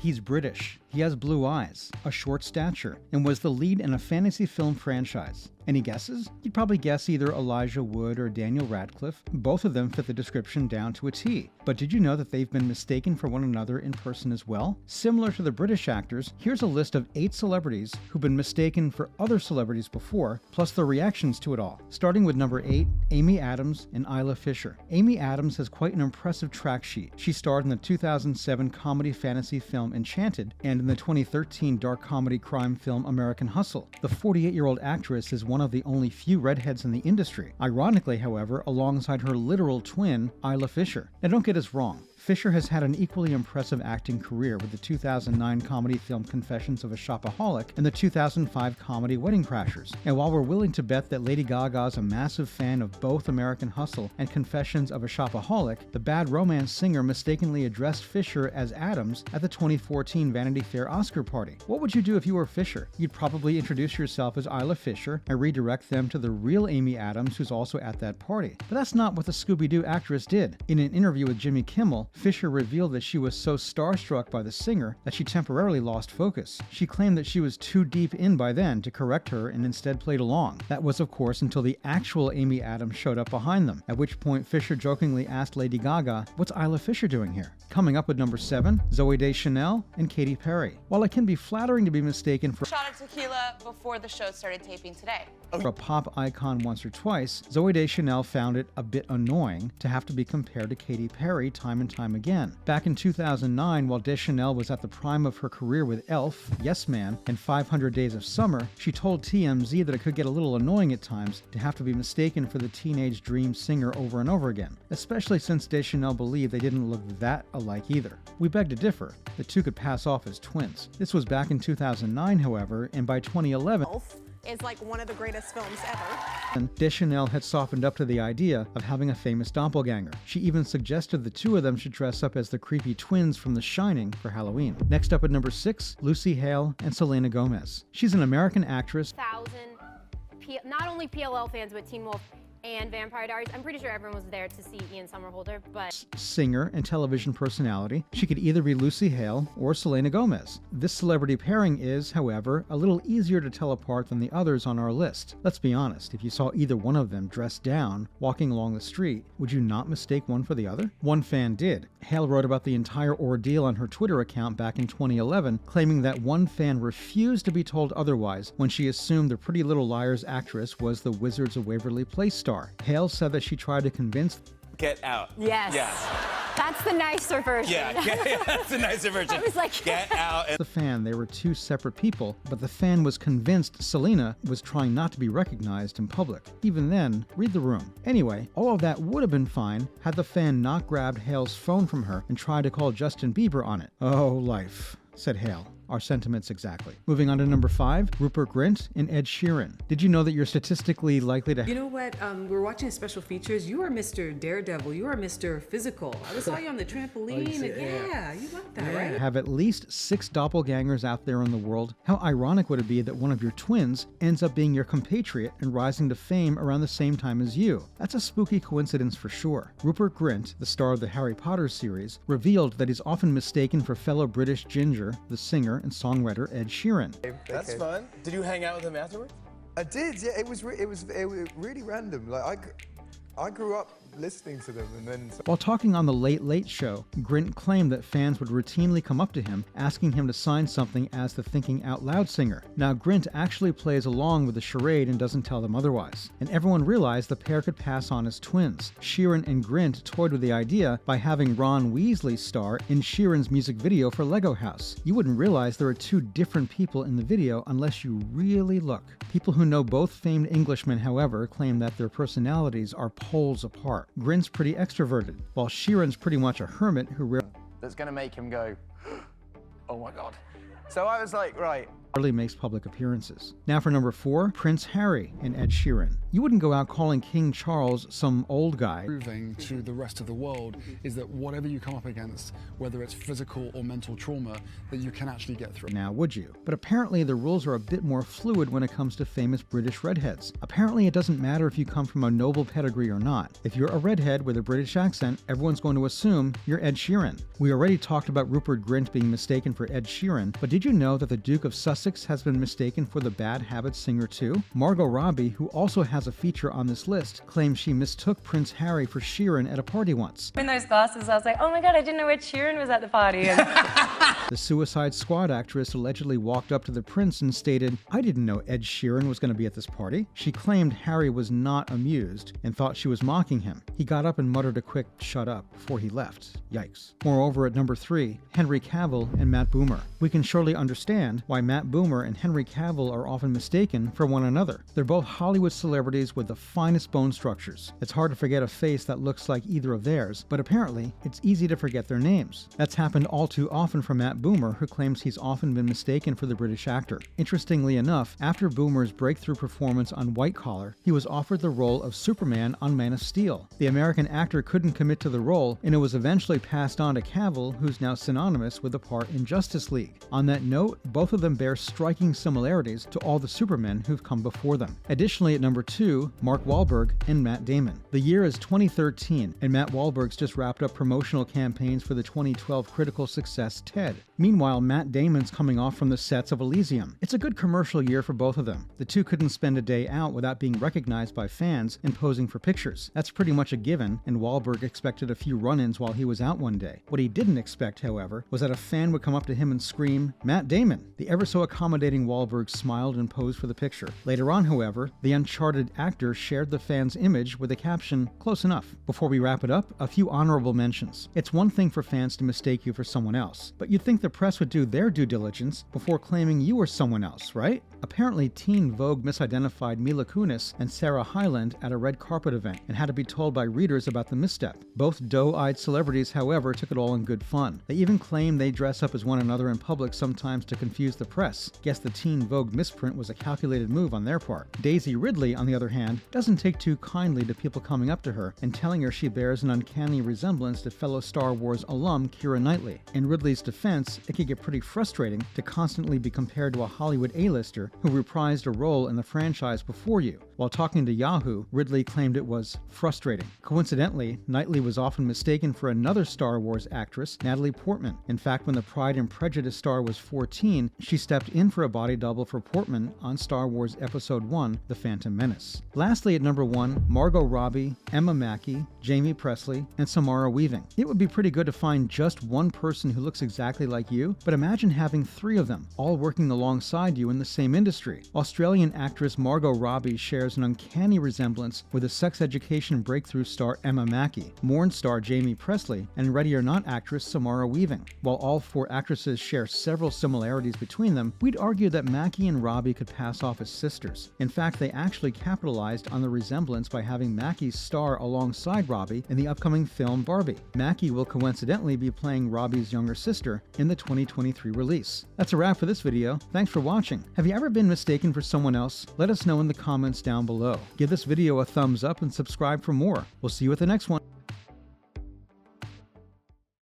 He's British, he has blue eyes, a short stature, and was the lead in a fantasy film franchise. Any guesses? You'd probably guess either Elijah Wood or Daniel Radcliffe. Both of them fit the description down to a T. But did you know that they've been mistaken for one another in person as well? Similar to the British actors, here's a list of 8 celebrities who've been mistaken for other celebrities before, plus their reactions to it all. Starting with number 8, Amy Adams and Isla Fisher. Amy Adams has quite an impressive track sheet. She starred in the 2007 comedy fantasy film Enchanted and in the 2013 dark comedy crime film American Hustle. The 48-year-old actress is one of the only few redheads in the industry. Ironically, however, alongside her literal twin, Isla Fisher. Now don't get us wrong. Fisher has had an equally impressive acting career with the 2009 comedy film Confessions of a Shopaholic and the 2005 comedy Wedding Crashers. And while we're willing to bet that Lady Gaga is a massive fan of both American Hustle and Confessions of a Shopaholic, the Bad Romance singer mistakenly addressed Fisher as Adams at the 2014 Vanity Fair Oscar party. What would you do if you were Fisher? You'd probably introduce yourself as Isla Fisher and redirect them to the real Amy Adams, who's also at that party. But that's not what the Scooby-Doo actress did. In an interview with Jimmy Kimmel, Fisher revealed that she was so starstruck by the singer that she temporarily lost focus. She claimed that she was too deep in by then to correct her and instead played along. That was, of course, until the actual Amy Adams showed up behind them, at which point Fisher jokingly asked Lady Gaga, "What's Isla Fisher doing here?" Coming up with number 7, Zooey Deschanel and Katy Perry. While it can be flattering to be mistaken for shot of tequila before the show started taping today. a pop icon once or twice, Zooey Deschanel found it a bit annoying to have to be compared to Katy Perry time and time again. Back in 2009, while Deschanel was at the prime of her career with Elf, Yes Man, and 500 Days of Summer, she told TMZ that it could get a little annoying at times to have to be mistaken for the teenage dream singer over and over again, especially since Deschanel believed they didn't look that alike either. We beg to differ. The two could pass off as twins. This was back in 2009, however, and by 2011, Elf is like one of the greatest films ever. Deschanel had softened up to the idea of having a famous doppelganger. She even suggested the two of them should dress up as the creepy twins from The Shining for Halloween. Next up at number 6, Lucy Hale and Selena Gomez. She's an American actress, not only PLL fans, but Teen Wolf and Vampire Diaries. I'm pretty sure everyone was there to see Ian Somerhalder, but singer and television personality. She could either be Lucy Hale or Selena Gomez. This celebrity pairing is, however, a little easier to tell apart than the others on our list. Let's be honest, if you saw either one of them dressed down, walking along the street, would you not mistake one for the other? One fan did. Hale wrote about the entire ordeal on her Twitter account back in 2011, claiming that one fan refused to be told otherwise when she assumed the Pretty Little Liars actress was the Wizards of Waverly Place star. Hale said that she tried to convince Get Out. yes. Yeah. That's the nicer version. Yeah, that's a nicer version. I was like, Get Out. the fan they were two separate people, but the fan was convinced Selena was trying not to be recognized in public. Even then, read the room. Anyway, all of that would have been fine had the fan not grabbed Hale's phone from her and tried to call Justin Bieber on it. Oh, life, said Hale. Our sentiments exactly. Moving on to number 5, Rupert Grint and Ed Sheeran. Did you know that you're statistically likely to You know what? We're watching special features. You are Mr. Daredevil. You are Mr. Physical. I saw you on the trampoline. Yeah, you like that, right? have at least 6 doppelgangers out there in the world? How ironic would it be that one of your twins ends up being your compatriot and rising to fame around the same time as you? That's a spooky coincidence for sure. Rupert Grint, the star of the Harry Potter series, revealed that he's often mistaken for fellow British Ginger, the singer and songwriter Ed Sheeran. That's fun. Did you hang out with him afterwards? I did, yeah. It was really random. Like I grew up listening to them, and then While talking on The Late Late Show, Grint claimed that fans would routinely come up to him asking him to sign something as the Thinking Out Loud singer. Now, Grint actually plays along with the charade and doesn't tell them otherwise. And everyone realized the pair could pass on as twins. Sheeran and Grint toyed with the idea by having Ron Weasley star in Sheeran's music video for Lego House. You wouldn't realize there are 2 different people in the video unless you really look. People who know both famed Englishmen, however, claim that their personalities are poles apart. Grint's pretty extroverted, while Sheeran's pretty much a hermit who That's gonna make him go, oh my God. So I was like, right, rarely makes public appearances. Now for number 4, Prince Harry and Ed Sheeran. You wouldn't go out calling King Charles some old guy. Proving to the rest of the world is that whatever you come up against, whether it's physical or mental trauma, that you can actually get through. Now, would you? But apparently the rules are a bit more fluid when it comes to famous British redheads. Apparently it doesn't matter if you come from a noble pedigree or not. If you're a redhead with a British accent, everyone's going to assume you're Ed Sheeran. We already talked about Rupert Grint being mistaken for Ed Sheeran, but did you know that the Duke of Sussex has been mistaken for the Bad Habits singer too? Margot Robbie, who also has a feature on this list, claims she mistook Prince Harry for Sheeran at a party once. In those glasses, I was like, oh my god, I didn't know Ed Sheeran was at the party. The Suicide Squad actress allegedly walked up to the prince and stated, "I didn't know Ed Sheeran was going to be at this party." She claimed Harry was not amused and thought she was mocking him. He got up and muttered a quick "shut up" before he left. Yikes. Moreover, at number 3, Henry Cavill and Matt Bomer. We can surely understand why Matt Bomer and Henry Cavill are often mistaken for one another. They're both Hollywood celebrities with the finest bone structures. It's hard to forget a face that looks like either of theirs, but apparently it's easy to forget their names. That's happened all too often for Matt Bomer, who claims he's often been mistaken for the British actor. Interestingly enough, after Bomer's breakthrough performance on White Collar, he was offered the role of Superman on Man of Steel. The American actor couldn't commit to the role, and it was eventually passed on to Cavill, who's now synonymous with the part in Justice League. On that note, both of them bear striking similarities to all the Supermen who've come before them. Additionally, at number 2, Mark Wahlberg and Matt Damon. The year is 2013, and Matt Wahlberg's just wrapped up promotional campaigns for the 2012 critical success Ted. Meanwhile, Matt Damon's coming off from the sets of Elysium. It's a good commercial year for both of them. The two couldn't spend a day out without being recognized by fans and posing for pictures. That's pretty much a given, and Wahlberg expected a few run-ins while he was out one day. What he didn't expect, however, was that a fan would come up to him and scream, "Matt Damon!" The ever-so-accommodating Wahlberg smiled and posed for the picture. Later on, however, the Uncharted actor shared the fan's image with the caption, "Close enough." Before we wrap it up, a few honorable mentions. It's one thing for fans to mistake you for someone else, but you'd think the press would do their due diligence before claiming you were someone else, right? Apparently, Teen Vogue misidentified Mila Kunis and Sarah Hyland at a red carpet event and had to be told by readers about the misstep. Both doe-eyed celebrities, however, took it all in good fun. They even claim they dress up as one another in public sometimes to confuse the press. Guess the Teen Vogue misprint was a calculated move on their part. Daisy Ridley, on the other hand, doesn't take too kindly to people coming up to her and telling her she bears an uncanny resemblance to fellow Star Wars alum Keira Knightley. In Ridley's defense, it could get pretty frustrating to constantly be compared to a Hollywood A-lister who reprised a role in the franchise before you. While talking to Yahoo, Ridley claimed it was frustrating. Coincidentally, Knightley was often mistaken for another Star Wars actress, Natalie Portman. In fact, when the Pride and Prejudice star was 14, she stepped in for a body double for Portman on Star Wars Episode 1, The Phantom Menace. Lastly, at number 1, Margot Robbie, Emma Mackey, Jamie Presley, and Samara Weaving. It would be pretty good to find just one person who looks exactly like you, but imagine having 3 of them, all working alongside you in the same industry. Australian actress Margot Robbie shares an uncanny resemblance with a sex education breakthrough star Emma Mackey, Morn star Jamie Presley, and Ready or Not actress Samara Weaving. While all 4 actresses share several similarities between them, we'd argue that Mackey and Robbie could pass off as sisters. In fact, they actually capitalized on the resemblance by having Mackey star alongside Robbie in the upcoming film Barbie. Mackey will coincidentally be playing Robbie's younger sister in the 2023 release. That's a wrap for this video. Thanks for watching. Have you ever been mistaken for someone else? Let us know in the comments down below. Give this video a thumbs up and subscribe for more. We'll see you at the next one.